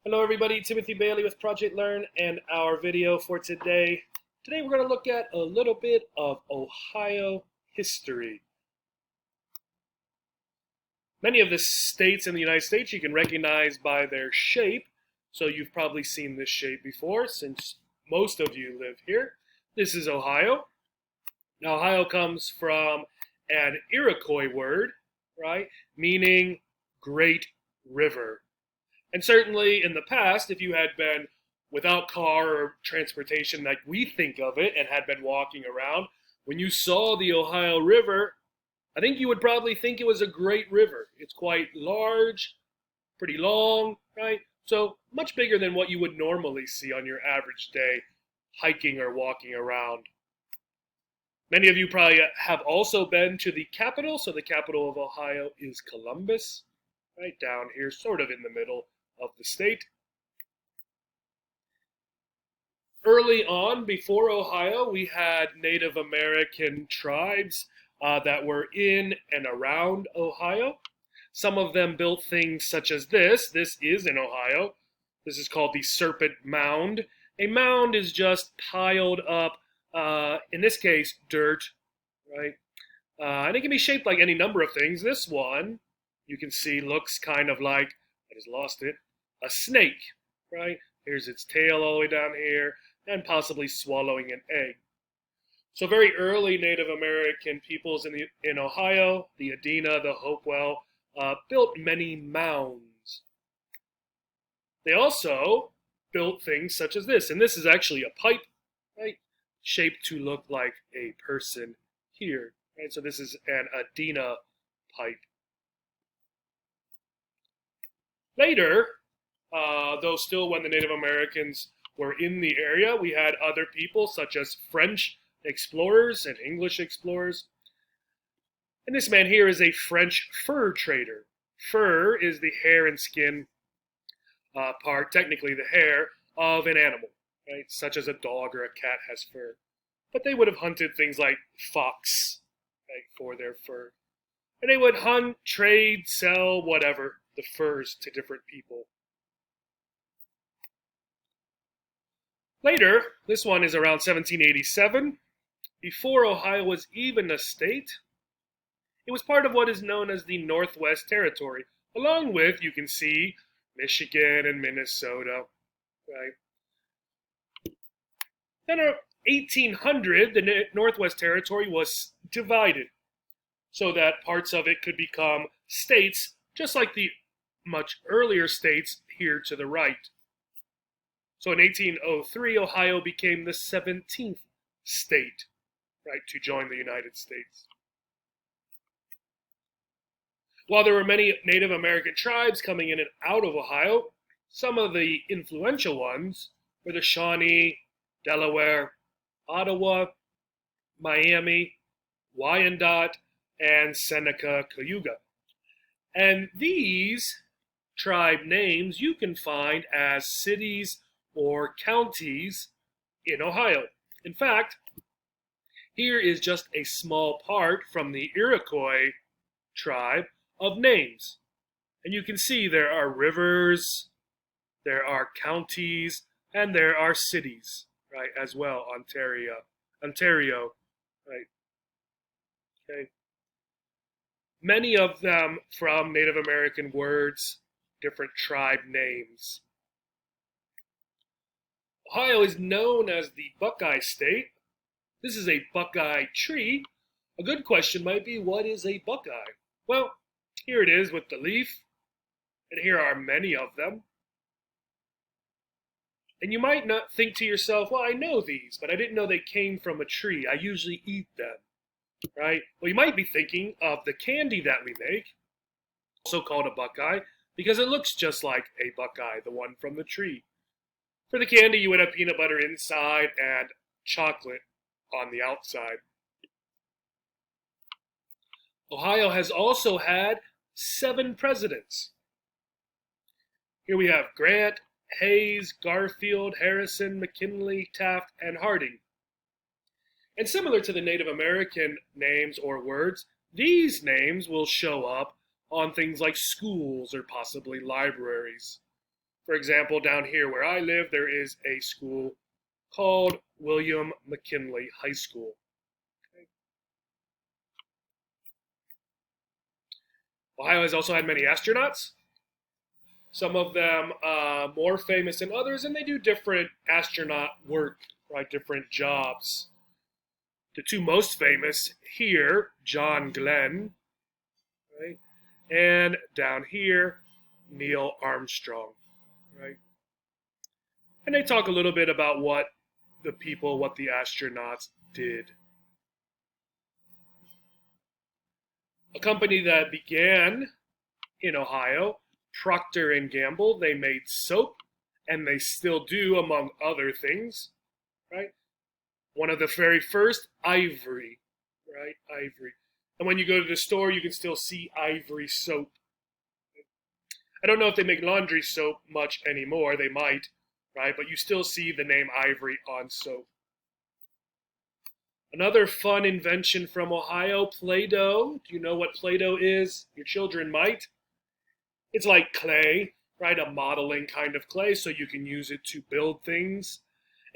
Hello everybody, Timothy Bailey with Project Learn and our video for today. Today we're going to look at a little bit of Ohio history. Many of the states in the United States you can recognize by their shape, so you've probably seen this shape before since most of you live here. This is Ohio. Now Ohio comes from an Iroquois word, right, meaning great river. And certainly in the past, if you had been without car or transportation like we think of it and had been walking around, when you saw the Ohio River, I think you would probably think it was a great river. It's quite large, pretty long, right? So much bigger than what you would normally see on your average day hiking or walking around. Many of you probably have also been to the capital. So the capital of Ohio is Columbus, right down here, sort of in the middle of the state. Early on, before Ohio, we had Native American tribes that were in and around Ohio. Some of them built things such as this. This is in Ohio. This is called the Serpent Mound. A mound is just piled up, in this case, dirt, right? And it can be shaped like any number of things. This one, you can see, looks kind of like, I just lost it, a snake, right? Here's its tail all the way down here, and possibly swallowing an egg. So very early Native American peoples in Ohio, the Adena, the Hopewell, built many mounds. They also built things such as this, and this is actually a pipe, right? Shaped to look like a person here, right? So this is an Adena pipe. Later, though still when the Native Americans were in the area, we had other people such as French explorers and English explorers. And this man here is a French fur trader. Fur is the hair and skin part, technically the hair, of an animal, right? Such as a dog or a cat has fur. But they would have hunted things like fox, right, for their fur. And they would hunt, trade, sell, whatever, the furs to different people. Later, this one is around 1787. Before Ohio was even a state, it was part of what is known as the Northwest Territory, along with, you can see, Michigan and Minnesota, right? Then in 1800, the Northwest Territory was divided so that parts of it could become states, just like the much earlier states here to the right. So in 1803, Ohio became the 17th state, right, to join the United States. While there were many Native American tribes coming in and out of Ohio, some of the influential ones were the Shawnee, Delaware, Ottawa, Miami, Wyandot, and Seneca Cayuga. And these tribe names you can find as cities or counties in Ohio. In fact, here is just a small part from the Iroquois tribe of names. And you can see there are rivers, there are counties, and there are cities, right, as well. Ontario, right? Okay. Many of them from Native American words, different tribe names. Ohio is known as the Buckeye State. This is a Buckeye tree. A good question might be, what is a Buckeye? Well, here it is with the leaf, and here are many of them. And you might not think to yourself, well, I know these, but I didn't know they came from a tree. I usually eat them, right? Well, you might be thinking of the candy that we make, also called a Buckeye, because it looks just like a Buckeye, the one from the tree. For the candy, you would have peanut butter inside and chocolate on the outside. Ohio has also had 7 presidents. Here we have Grant, Hayes, Garfield, Harrison, McKinley, Taft, and Harding. And similar to the Native American names or words, these names will show up on things like schools or possibly libraries. For example, down here where I live, there is a school called William McKinley High School. Okay. Ohio has also had many astronauts. Some of them more famous than others, and they do different astronaut work, right? Different jobs. The two most famous here, John Glenn, right? And down here, Neil Armstrong, right? And they talk a little bit about what the astronauts did. A company that began in Ohio, Procter and Gamble, they made soap, and they still do, among other things, right? One of the very first, Ivory, right? Ivory. And when you go to the store, you can still see Ivory Soap. I don't know if they make laundry soap much anymore. They might, right? But you still see the name Ivory on soap. Another fun invention from Ohio, Play-Doh. Do you know what Play-Doh is? Your children might. It's like clay, right? A modeling kind of clay, so you can use it to build things.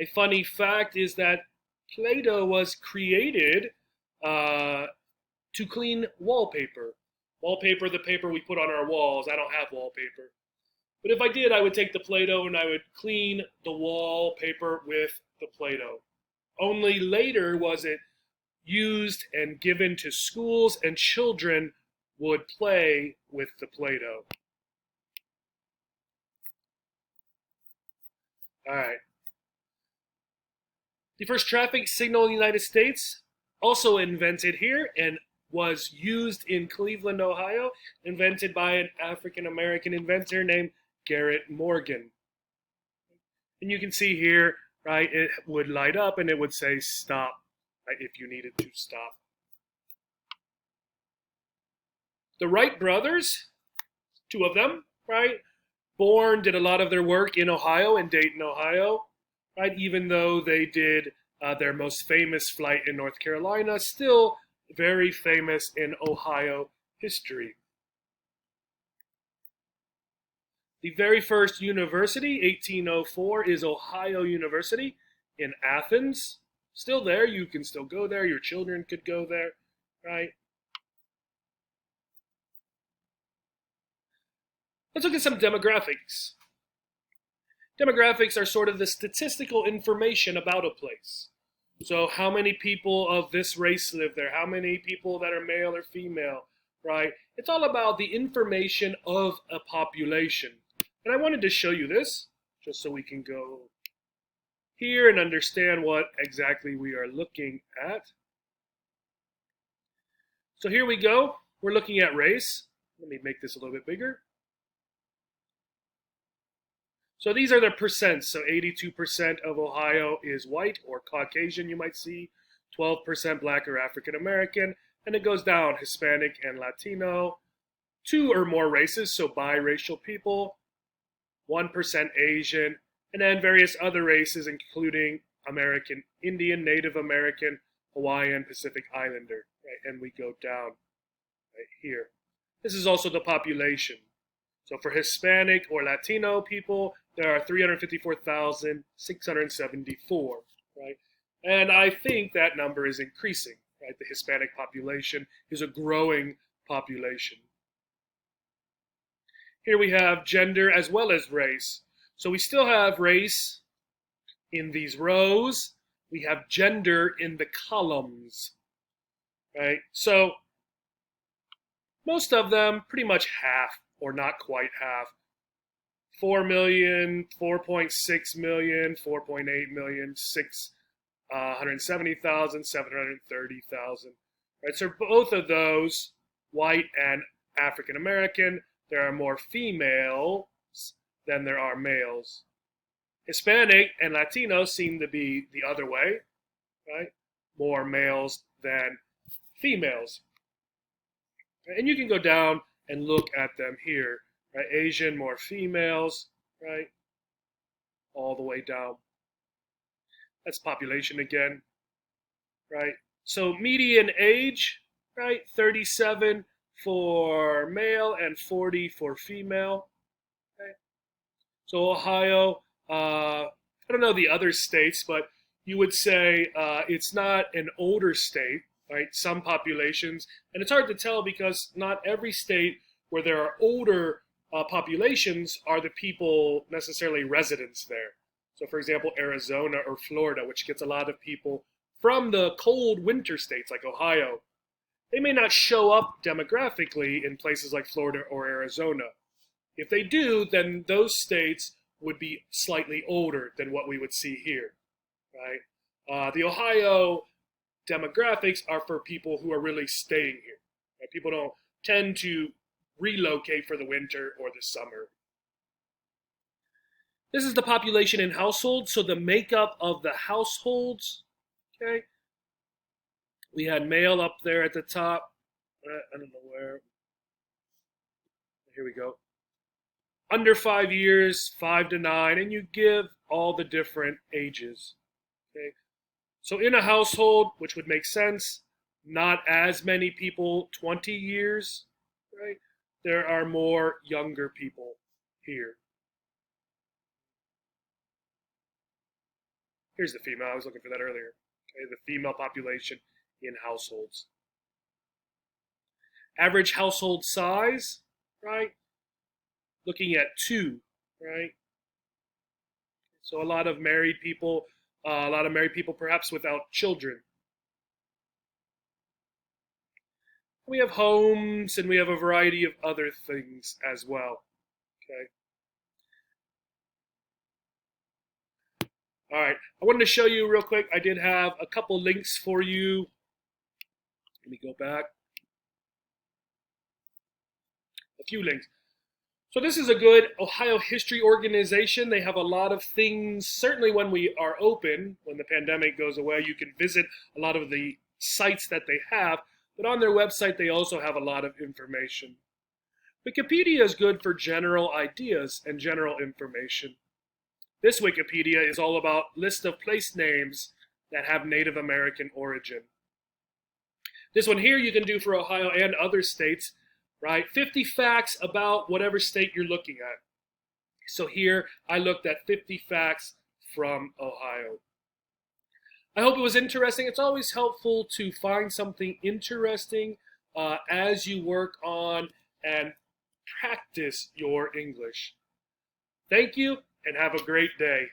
A funny fact is that Play-Doh was created to clean wallpaper. Wallpaper, the paper we put on our walls. I don't have wallpaper. But if I did, I would take the Play-Doh and I would clean the wallpaper with the Play-Doh. Only later was it used and given to schools, and children would play with the Play-Doh. All right. The first traffic signal in the United States, also invented here and was used in Cleveland, Ohio, invented by an African-American inventor named Garrett Morgan. And you can see here, right, it would light up and it would say stop, right, if you needed to stop. The Wright Brothers, two of them, right, did a lot of their work in Ohio, in Dayton, Ohio, right, even though they did their most famous flight in North Carolina, still very famous in Ohio history. The very first university, 1804, is Ohio University in Athens. Still there, you can still go there, your children could go there, right? Let's look at some demographics. Demographics are sort of the statistical information about a place. So how many people of this race live there? How many people that are male or female, right? It's all about the information of a population. And I wanted to show you this, just so we can go here and understand what exactly we are looking at. So here we go. We're looking at race. Let me make this a little bit bigger. So these are the percents. So 82% of Ohio is white or Caucasian, you might see. 12% black or African American. And it goes down, Hispanic and Latino. 2 or more races, so biracial people. 1% Asian. And then various other races, including American Indian, Native American, Hawaiian, Pacific Islander. Right? And we go down right here. This is also the population. So for Hispanic or Latino people, there are 354,674, right? And I think that number is increasing, right? The Hispanic population is a growing population. Here we have gender as well as race. So we still have race in these rows. We have gender in the columns, right? So most of them, pretty much half, or not quite half. 4 million, 4.6 million, 4.8 million, 670,000, 730,000. Right, so both of those, white and African American, there are more females than there are males. Hispanic and Latino seem to be the other way, right? More males than females. And you can go down and look at them here, right? Asian, more females, right? All the way down. That's population again, right? So median age, right? 37 for male and 40 for female. Okay? So Ohio, I don't know the other states, but you would say it's not an older state, right? Some populations, and it's hard to tell because not every state where there are older populations are the people necessarily residents there. So, for example, Arizona or Florida, which gets a lot of people from the cold winter states like Ohio, they may not show up demographically in places like Florida or Arizona. If they do, then those states would be slightly older than what we would see here, right? The Ohio demographics are for people who are really staying here. Right? People don't tend to relocate for the winter or the summer. This is the population in households, so the makeup of the households, okay? We had male up there at the top. I don't know where. Here we go. Under 5 years, 5 to 9, and you give all the different ages. Okay. So in a household, which would make sense, not as many people 20 years, right? There are more younger people here. Here's the female. I was looking for that earlier. Okay, the female population in households. Average household size, right? Looking at 2, right? So a lot of married people, perhaps without children. We have homes and we have a variety of other things as well. Okay. All right. I wanted to show you real quick. I did have a couple links for you. Let me go back. A few links. So this is a good Ohio history organization. They have a lot of things. Certainly when we are open, when the pandemic goes away, you can visit a lot of the sites that they have. But on their website, they also have a lot of information. Wikipedia is good for general ideas and general information. This Wikipedia is all about list of place names that have Native American origin. This one here you can do for Ohio and other states, right? 50 facts about whatever state you're looking at. So here I looked at 50 facts from Ohio. I hope it was interesting. It's always helpful to find something interesting as you work on and practice your English. Thank you and have a great day.